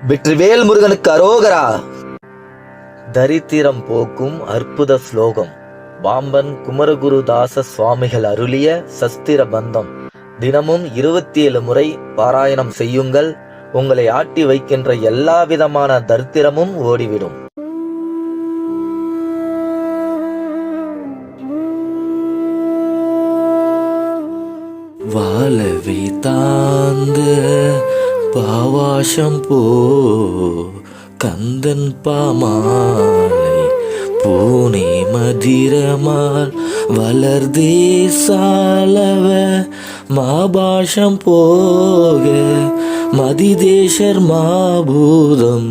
வெற்றிவேல் முருகனுக்கு அரோகரா. தரித்திரம் போக்கும் அற்புத ஸ்லோகம். பாம்பன் குமரகுருதாச சுவாமிகள் அருளிய சஸ்திர பந்தம். தினமும் 27 முறை பாராயணம் செய்யுங்கள். உங்களை ஆட்டி வைக்கின்ற எல்லா விதமான தரித்திரமும் ஓடிவிடும். வாழவே தாந்த பாவாசம் போ கந்தன் பாமாலை பூனே மதிரமால் வளர்தே சாலவ மாபாஷம் போக மதிதேசர் மாபூதம்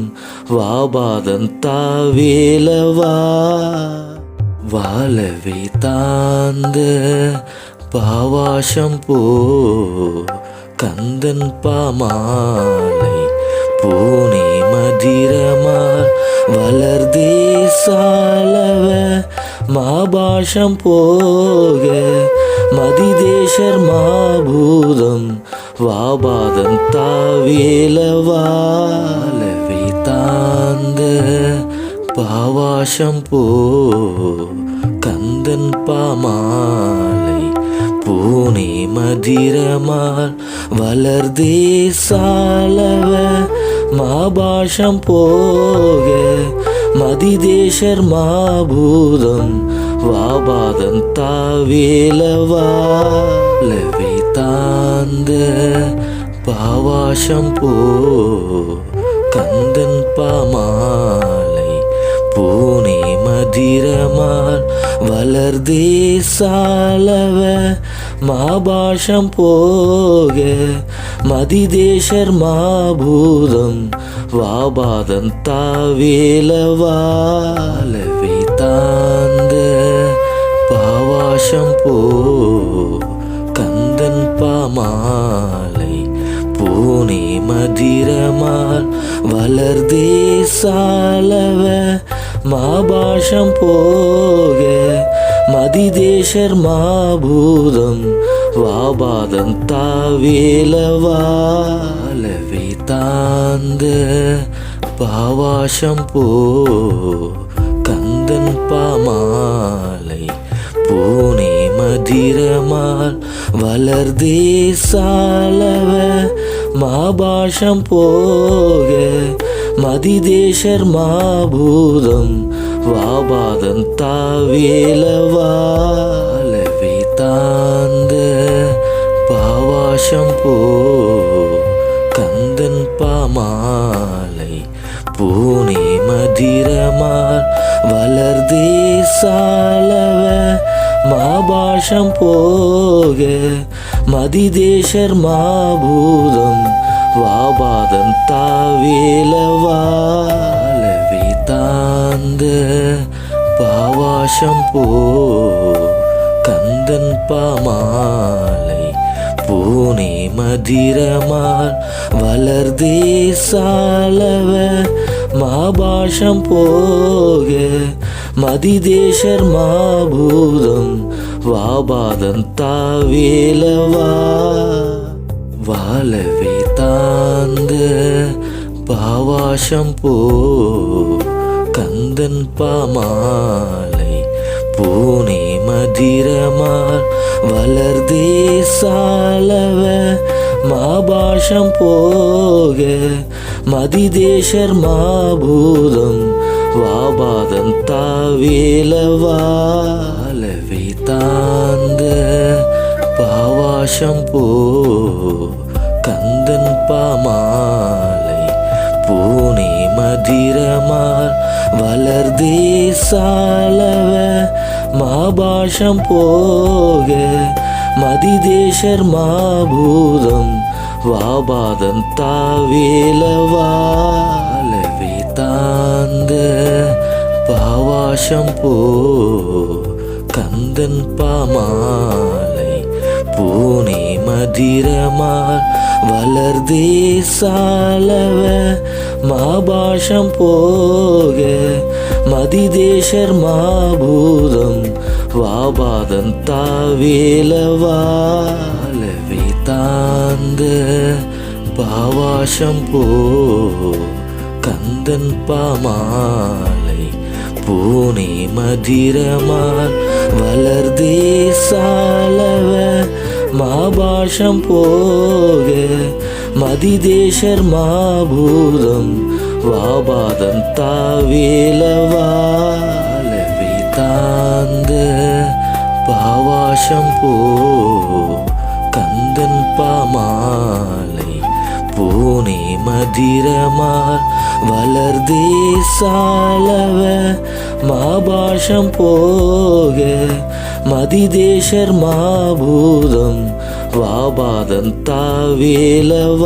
வாபாதம் தாவேலவா. வாழவே தாந்த பாவாசம் போ கந்தன் பாமாலை பூனே மதிரமால் வளர்தே சாலவ மாபாஷம் போக மதிதேசர் மாபூதம் வாபாதம் தாவேலவா. வாழவே தாந்த பாவாசம் போ கந்தன் பாமாலை பூனே மதிரமால் வளர்தே சாலவ மாபாஷம் போக மதிதேசர் மாபூதம் வாபாதம் தாவேலவா. வாழவே தாந்த பாவாசம் போ கந்தன் பாமாலை பூனே மதிரமால் வளர்தே சாலவ மாபாஷம் போக மதிதேசர் மாபூதம் வாபாதம் தாவேலவா. வாழவே தாந்த பாவாசம் போ கந்தன் பாமாலை பூனே மதிரமால் வளர்தே சாலவ மாபாஷம் போக மதிதேசர் மாபூதம் வாபாதம் தாவேலவா. வாழவே தாந்த பாவாசம் போ கந்தன் பாமாலை பூனே மதிரமால் வளர்தே சாலவ மாபாஷம் போக மதிதேசர் மாபூதம் வாபாதம் தாவேலவா. வாழவே தாந்த பாவாசம் போ கந்தன் பாமாலை பூனே மதிரமால் வளர்தே சாலவ மாபாஷம் போக மதிதேசர் மாபூதம் வாபாதம் தாவேலவா. வாழவே தாந்த பாவாசம் போ கந்தன் பாமாலை பூனே மதிரமால் வளர்தே சாலவ மாபாஷம் போக மதிதேசர் மாபூதம் வாபாதம் தாவேலவா. வாழவே தாந்த பாவாசம் போ கந்தன் பாமாலை பூனே மதிரமால் வளர்தே சாலவ மாபாஷம் போக மதிதேசர் மாபூதம் வாபாதம் தாவேலவா. வாழவே தாந்த பாவாசம் போ கந்தன் பாமாலை பூனே மதிரமால் வளர்தே சாலவ மாபாஷம் போக மதிதேசர் மாபூதம் வாபாதம் தாவேலவா. வாழவே தாந்த பாவாசம் போ கந்தன் பாமாலை பூனே மதிரமால் வளர்தே சாலவ மாபாஷம் போக மதிதேசர் மாபூதம் வாபாதம் தாவேலவா. வாழவே தாந்த பாவாசம் போ கந்தன் பாமாலை பூனே மதிரமால் வளர்தே சாலவ மாபாஷம் போக மதிதேசர் மாபூதம் வாபாதம் தாவேலவாலவே தாந்த பாவாஷம் போ கந்தன் பாமாலை பூனே மதிரமால் வளர்தே சாலவ மாபாஷம் போக மதிதேசர் மாபூதம் வாபாதம் தாவேலவாலவே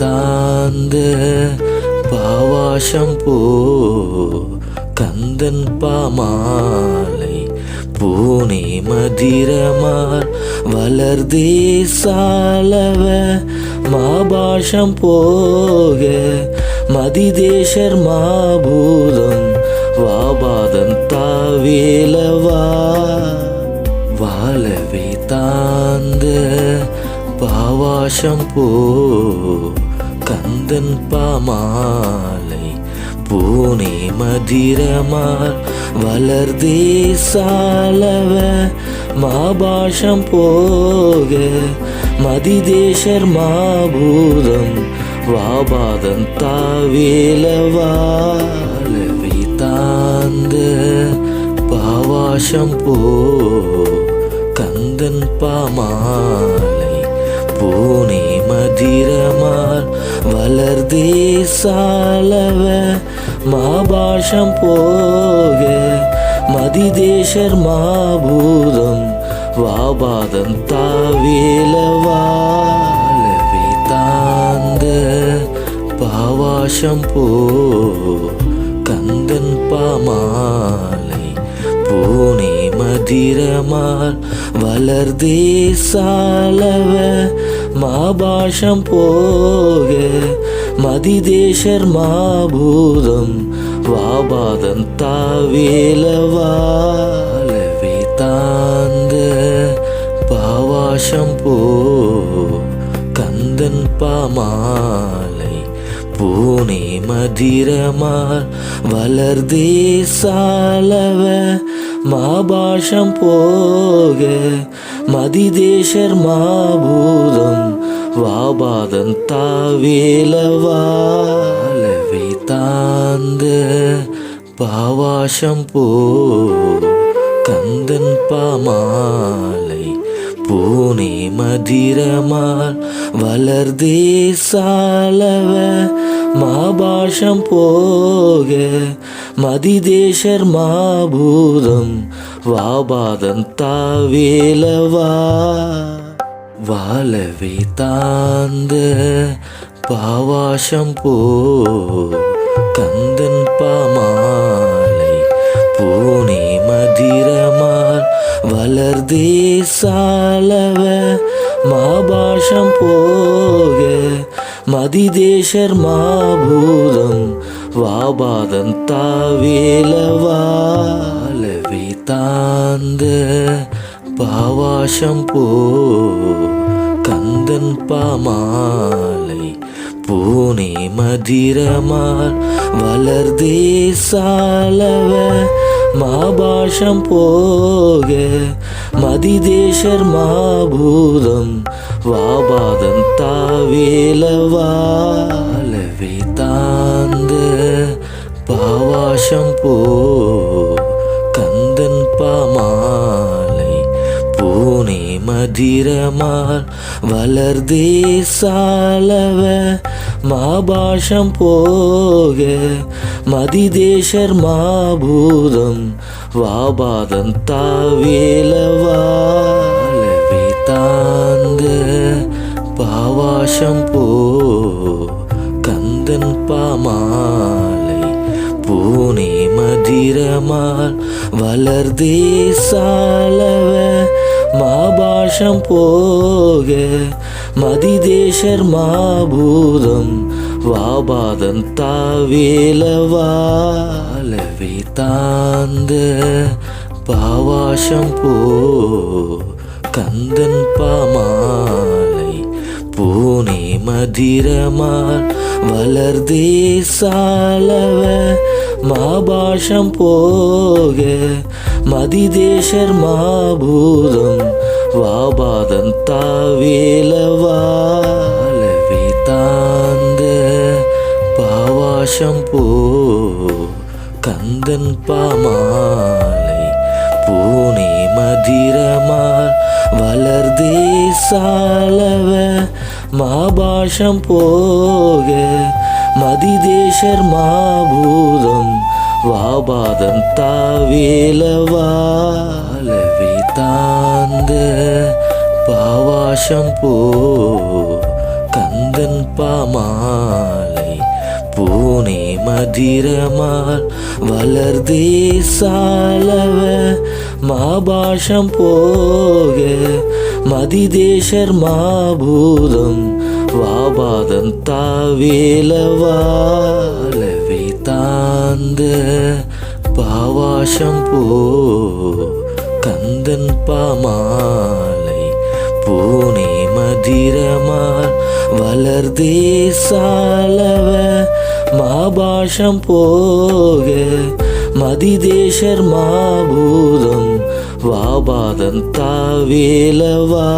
தாந்த பாவாஷம் போ கந்தன் பாமாலை பூனே மதிரமால் வளர்தே சாலவ மாபாஷம் போக மதிதேசர் மாபூதம் வாபாதம் தாவேலவா வாழவே தாந்த பாவாஷம் போ கந்தன் பாமாலை பூனே மதிரமால் வளர்தே சாலவ மாபாஷம் போக மதிதேசர் மாபூதம் வாபாதம் தாவேலவாலவே தாந்த பாவாஷம் போ கந்தன் பாமாலை பூனே மதிரமால் வளர்தே சாலவ மாபாஷம் போக மதிதேசர் மாபூதம் வாபாதம் தாவேலவாலவே தாந்த பாவாஷம் போ கந்தன் பாமாலை பூனே மதிரமால் வளர்தே சாலவ மாபாஷம் போக மதிதேசர் மாபூதம் வாபாதம் தாவேலவாலவே தாந்த பாவாஷம் போ கந்தன் பாமாலை பூனே மதிரமால் வளர்தே சாலவ மாபாஷம் போக மதிதேசர் மாபூதம் வாபாதம் தாவேலவாலவே தாந்த பாவாஷம் போ கந்தன் பாமாலை பூனே மதிரமால் வளர்தே சாலவ மாபாஷம் போக மதிதேசர் மாபூதம் வாபாதம் தாவேலவா வாழவே தாந்த பாவாஷம் போ கந்தன் பாமாலை பூனே மதிரமால் வளர்தே சாலவ மாபாஷம் போக மதிதேசர் மாபூதம் வாபாதம் தாவேலவாலவே தாந்த பாவாஷம் போ கந்தன் பாமாலை பூனே மதிரமால் வளர்தே சாலவ மாபாஷம் போக மதிதேசர் மாபூதம் வாபாதம் தாவேலவாலவே தாந்த பாவாஷம் போ கந்தன் பாமாலை பூனே மதிரமால் வளர்தே சாலவ மாபாஷம் போக மதிதேசர் மாபூதம் வாபாதம் தாவேலவாலவே தாந்த பாவாஷம் போ கந்தன் பாமாலை பூனே மதிரமால் வளர்தே சாலவ மாபாஷம் போக மதிதேசர் மாபூதம் வாபாதம் தாவேலவாலவே தாந்த பாவாஷம் போ கந்தன் பாமாலை பூனே மதிரமால் வளர்தே சாலவ மாபாஷம் போக மதிதேசர் மாபூதம் வாபாதன் தாவேலவாலவே தாந்த பாவாஷம் போ கந்தன் பாமாலை பூனே மதிரமால் வளர்தே சாலவ மாபாஷம் போக மதிதேசர் மாபூதம் வாபாதன் தாவேலவாலவே தாந்த பாவாஷம் போ கந்தன் பாமாலை பூனே மதிரமால் வளர்தே சாலவ மாபாஷம் போக மதிதேசர் மாபூதம் வாபாதன் தாவேலவாலவே தாந்த பாவாஷம் போ கந்தன் பாமாலை பூனே மதிரமால் வளர்தே சாலவ மாபாஷம் போக மதிதேசர் மாபூதம் வாபாதன் தாவேலவா